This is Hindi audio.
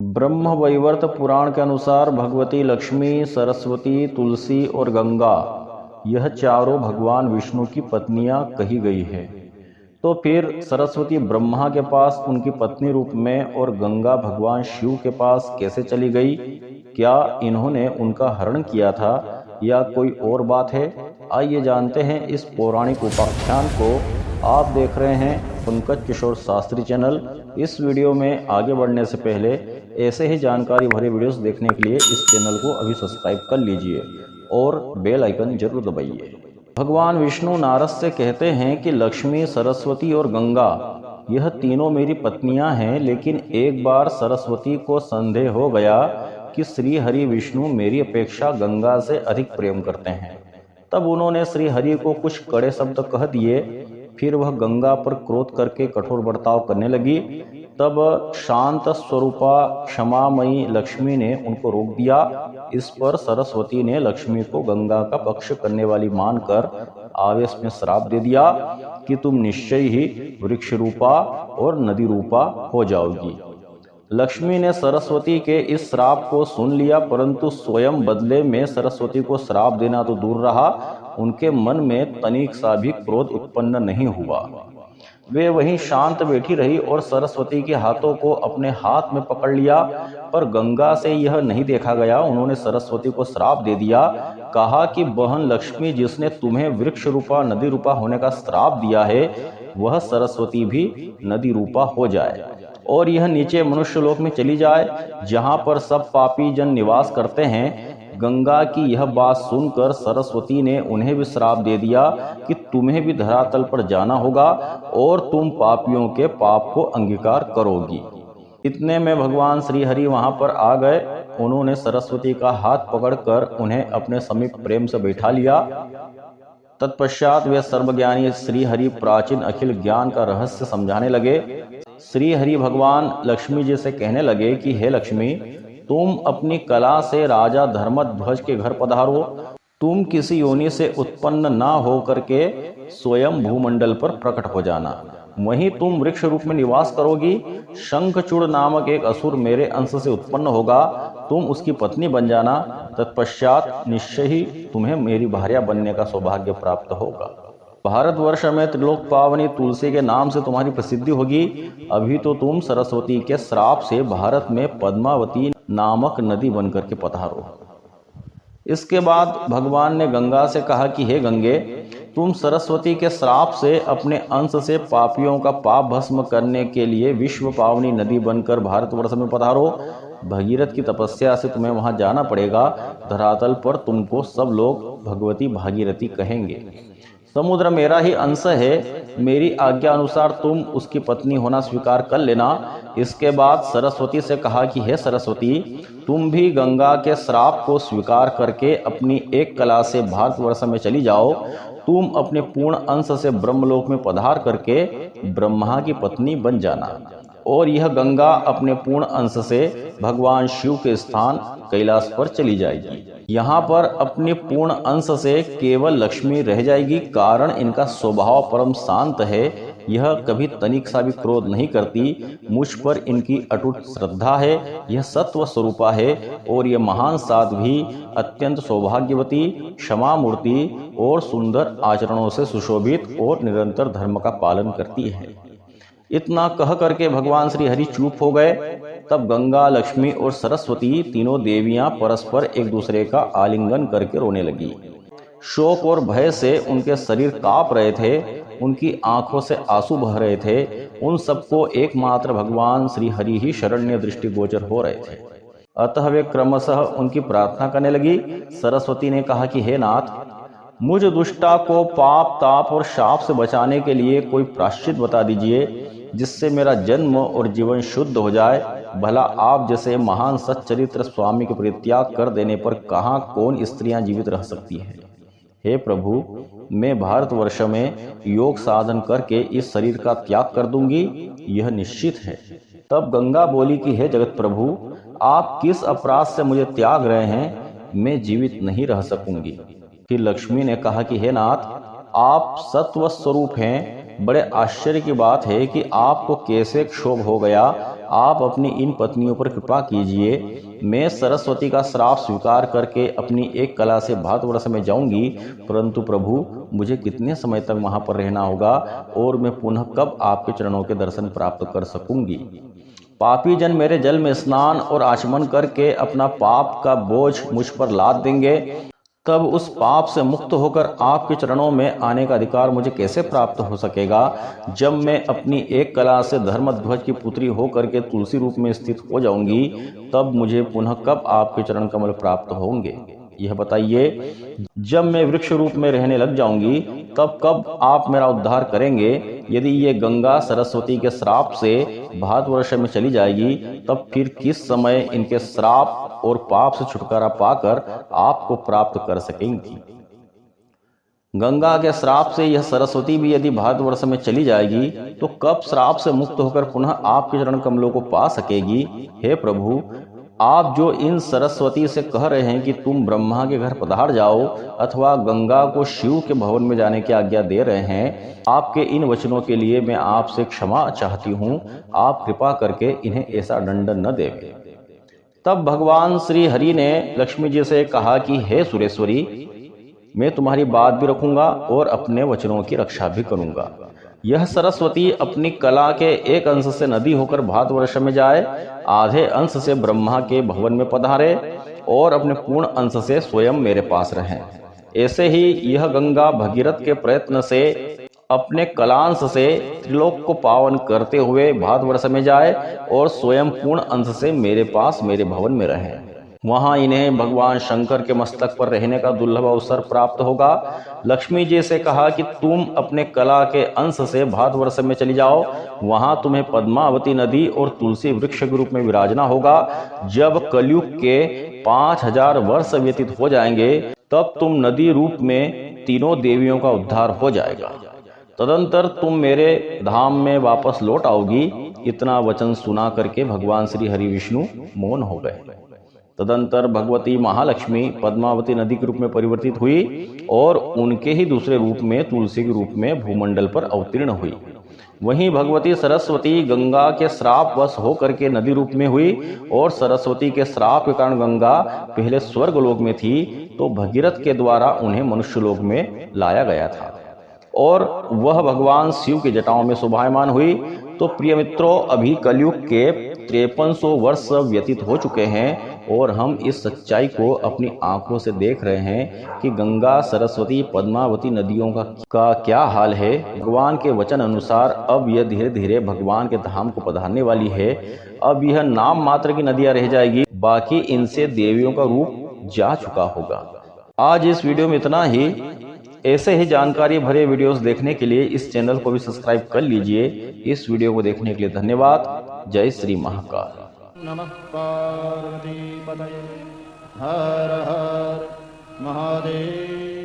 ब्रह्म वैवर्त पुराण के अनुसार भगवती लक्ष्मी, सरस्वती, तुलसी और गंगा यह चारों भगवान विष्णु की पत्नियां कही गई है। तो फिर सरस्वती ब्रह्मा के पास उनकी पत्नी रूप में और गंगा भगवान शिव के पास कैसे चली गई? क्या इन्होंने उनका हरण किया था या कोई और बात है? आइए जानते हैं इस पौराणिक उपाख्यान को। आप देख रहे हैं पंकज किशोर शास्त्री चैनल। इस वीडियो में आगे बढ़ने से पहले ऐसे ही जानकारी भरे वीडियोस देखने के लिए इस चैनल को अभी सब्सक्राइब कर लीजिए और बेल आइकन जरूर दबाइए। भगवान विष्णु नारद से कहते हैं कि लक्ष्मी, सरस्वती और गंगा यह तीनों मेरी पत्नियां हैं, लेकिन एक बार सरस्वती को संदेह हो गया कि श्री हरि विष्णु मेरी अपेक्षा गंगा से अधिक प्रेम करते हैं। तब उन्होंने श्री हरि को कुछ कड़े शब्द कह दिए। फिर वह गंगा पर क्रोध करके कठोर बर्ताव करने लगी। तब शांत स्वरूपा क्षमामयी लक्ष्मी ने उनको रोक दिया। इस पर सरस्वती ने लक्ष्मी को गंगा का पक्ष करने वाली मानकर आवेश में श्राप दे दिया कि तुम निश्चय ही वृक्ष रूपा और नदी रूपा हो जाओगी। लक्ष्मी ने सरस्वती के इस श्राप को सुन लिया, परंतु स्वयं बदले में सरस्वती को श्राप देना तो दूर रहा, उनके मन में तनिक सा भी क्रोध उत्पन्न नहीं हुआ। वे वहीं शांत बैठी रही और सरस्वती के हाथों को अपने हाथ में पकड़ लिया, पर गंगा से यह नहीं देखा गया। उन्होंने सरस्वती को श्राप दे दिया, कहा कि बहन लक्ष्मी, जिसने तुम्हें वृक्ष रूपा नदी रूपा होने का श्राप दिया है, वह सरस्वती भी नदी रूपा हो जाए और यह नीचे मनुष्य लोक में चली जाए, जहां पर सब पापी जन निवास करते हैं। गंगा की यह बात सुनकर सरस्वती ने उन्हें भी श्राप दे दिया कि तुम्हें भी धरातल पर जाना होगा और तुम पापियों के पाप को अंगीकार करोगी। इतने में भगवान श्री हरि वहां पर आ गए। उन्होंने सरस्वती का हाथ पकड़कर उन्हें अपने समीप प्रेम से बैठा लिया। तत्पश्चात वे सर्वज्ञानी श्री हरि प्राचीन अखिल ज्ञान का रहस्य समझाने लगे। श्री हरि भगवान लक्ष्मी जी से कहने लगे कि हे लक्ष्मी, तुम अपनी कला से राजा धर्मध्वज के घर पधारो। तुम किसी योनि से उत्पन्न ना हो करके स्वयं भूमंडल पर प्रकट हो जाना। वहीं तुम वृक्ष रूप में निवास करोगी। शंखचूड़ नामक एक असुर मेरे अंश से उत्पन्न होगा, तुम उसकी पत्नी बन जाना। तत्पश्चात निश्चय ही तुम्हें मेरी भार्या बनने का सौभाग्य प्राप्त होगा। भारतवर्ष में त्रिलोक पावनी तुलसी के नाम से तुम्हारी प्रसिद्धि होगी। अभी तो तुम सरस्वती के श्राप से भारत में पद्मावती नामक नदी बनकर के पधारो। इसके बाद भगवान ने गंगा से कहा कि हे गंगे, तुम सरस्वती के श्राप से अपने अंश से पापियों का पाप भस्म करने के लिए विश्व पावनी नदी बनकर भारतवर्ष में पधारो। भगीरथ की तपस्या से तुम्हें वहां जाना पड़ेगा। धरातल पर तुमको सब लोग भगवती भागीरथी कहेंगे। समुद्र मेरा ही अंश है, मेरी आज्ञा अनुसार तुम उसकी पत्नी होना स्वीकार कर लेना। इसके बाद सरस्वती से कहा कि हे सरस्वती, तुम भी गंगा के श्राप को स्वीकार करके अपनी एक कला से भारतवर्ष में चली जाओ। तुम अपने पूर्ण अंश से ब्रह्मलोक में पधार करके ब्रह्मा की पत्नी बन जाना और यह गंगा अपने पूर्ण अंश से भगवान शिव के स्थान कैलाश पर चली जाएगी। यहाँ पर अपने पूर्ण अंश से केवल लक्ष्मी रह जाएगी, कारण इनका स्वभाव परम शांत है। यह कभी तनिक सा भी क्रोध नहीं करती। मुझ पर इनकी अटूट श्रद्धा है। यह सत्व स्वरूपा है और यह महान साध्वी, अत्यंत सौभाग्यवती, क्षमा मूर्ति और सुंदर आचरणों से सुशोभित और निरंतर धर्म का पालन करती है। इतना कह करके भगवान श्री हरि चुप हो गए। तब गंगा, लक्ष्मी और सरस्वती तीनों देवियां परस्पर एक दूसरे का आलिंगन करके रोने लगी। शोक और भय से उनके शरीर कांप रहे थे, उनकी आंखों से आंसू बह रहे थे। उन सबको एकमात्र भगवान श्री हरि ही शरण्य दृष्टिगोचर हो रहे थे। अतः वे क्रमशः उनकी प्रार्थना करने लगी। सरस्वती ने कहा कि हे नाथ, मुझ दुष्टा को पाप, ताप और शाप से बचाने के लिए कोई प्रायश्चित बता दीजिए, जिससे मेरा जन्म और जीवन शुद्ध हो जाए। भला आप जैसे महान सच्चरित्र स्वामी के परित्याग कर देने पर कहाँ कौन स्त्रियां जीवित रह सकती हैं? हे प्रभु, मैं भारतवर्ष में योग साधन करके इस शरीर का त्याग कर दूंगी, यह निश्चित है। तब गंगा बोली कि हे जगत प्रभु, आप किस अपराध से मुझे त्याग रहे हैं? मैं जीवित नहीं रह सकूंगी। फिर लक्ष्मी ने कहा कि हे नाथ, आप सत्व स्वरूप हैं बड़े आश्चर्य की बात है कि आपको कैसे क्षोभ हो गया। आप अपनी इन पत्नियों पर कृपा कीजिए। मैं सरस्वती का श्राप स्वीकार करके अपनी एक कला से भारतवर्ष में जाऊंगी, परंतु प्रभु मुझे कितने समय तक वहां पर रहना होगा और मैं पुनः कब आपके चरणों के दर्शन प्राप्त कर सकूंगी। पापी जन मेरे जल में स्नान और आचमन करके अपना पाप का बोझ मुझ पर लाद देंगे, तब उस पाप से मुक्त होकर आपके चरणों में आने का अधिकार मुझे कैसे प्राप्त हो सकेगा। जब मैं अपनी एक कला से धर्मध्वज की पुत्री होकर के तुलसी रूप में स्थित हो जाऊंगी, तब मुझे पुनः कब आपके चरण कमल प्राप्त होंगे, यह बताइए। जब मैं वृक्ष रूप में रहने लग जाऊंगी, तब कब आप मेरा उद्धार करेंगे। यदि ये गंगा सरस्वती के श्राप से भारतवर्ष में चली जाएगी, तब फिर किस समय इनके श्राप और पाप से छुटकारा पाकर आपको प्राप्त कर सकेंगी। गंगा के श्राप से यह सरस्वती भी यदि भारतवर्ष में चली जाएगी, तो कब श्राप से मुक्त होकर पुनः आपके चरण कमलों को पा सकेगी। हे प्रभु, आप जो इन सरस्वती से कह रहे हैं कि तुम ब्रह्मा के घर पधार जाओ अथवा गंगा को शिव के भवन में जाने की आज्ञा दे रहे हैं, आपके इन वचनों के लिए मैं आपसे क्षमा चाहती हूँ। आप कृपा करके इन्हें ऐसा दंड न दें। तब भगवान श्री हरि ने लक्ष्मी जी से कहा कि हे सुरेश्वरी, मैं तुम्हारी बात भी रखूंगा और अपने वचनों की रक्षा भी करूंगा। यह सरस्वती अपनी कला के एक अंश से नदी होकर भारतवर्ष में जाए, आधे अंश से ब्रह्मा के भवन में पधारे और अपने पूर्ण अंश से स्वयं मेरे पास रहें। ऐसे ही यह गंगा भगीरथ के प्रयत्न से अपने कलांश से त्रिलोक को पावन करते हुए भारतवर्ष में जाए और स्वयं पूर्ण अंश से मेरे पास मेरे भवन में रहें। वहां इन्हें भगवान शंकर के मस्तक पर रहने का दुर्लभ अवसर प्राप्त होगा। लक्ष्मी जी से कहा कि तुम अपने कला के अंश से भारतवर्ष में चली जाओ, वहां तुम्हें पद्मावती नदी और तुलसी वृक्ष के रूप में विराजना होगा। जब कलयुग के 5000 वर्ष व्यतीत हो जाएंगे, तब तुम नदी रूप में तीनों देवियों का उद्धार हो जाएगा। तदंतर तुम मेरे धाम में वापस लौट आओगी। इतना वचन सुना करके भगवान श्री हरि विष्णु मौन हो गए। तदंतर भगवती महालक्ष्मी पद्मावती नदी के रूप में परिवर्तित हुई और उनके ही दूसरे रूप में तुलसी के रूप में भूमंडल पर अवतीर्ण हुई। वहीं भगवती सरस्वती गंगा के श्राप वश होकर के नदी रूप में हुई और सरस्वती के श्राप के कारण गंगा पहले स्वर्ग लोक में थी, तो भगीरथ के द्वारा उन्हें मनुष्य लोक में लाया गया था और वह भगवान शिव की जटाओं में शोभायमान हुई। तो प्रिय मित्रों, अभी कलयुग के 5300 वर्ष व्यतीत हो चुके हैं और हम इस सच्चाई को अपनी आंखों से देख रहे हैं कि गंगा सरस्वती पद्मावती नदियों का क्या हाल है। भगवान के वचन अनुसार अब यह धीरे धीरे भगवान के धाम को पधारने वाली है। अब यह नाम मात्र की नदियां रह जाएगी, बाकी इनसे देवियों का रूप जा चुका होगा। आज इस वीडियो में इतना ही। ऐसे ही जानकारी भरे वीडियोस देखने के लिए इस चैनल को भी सब्सक्राइब कर लीजिए। इस वीडियो को देखने के लिए धन्यवाद। जय श्री महाकाल। नमः पार्वती पतये हर हर महादेव।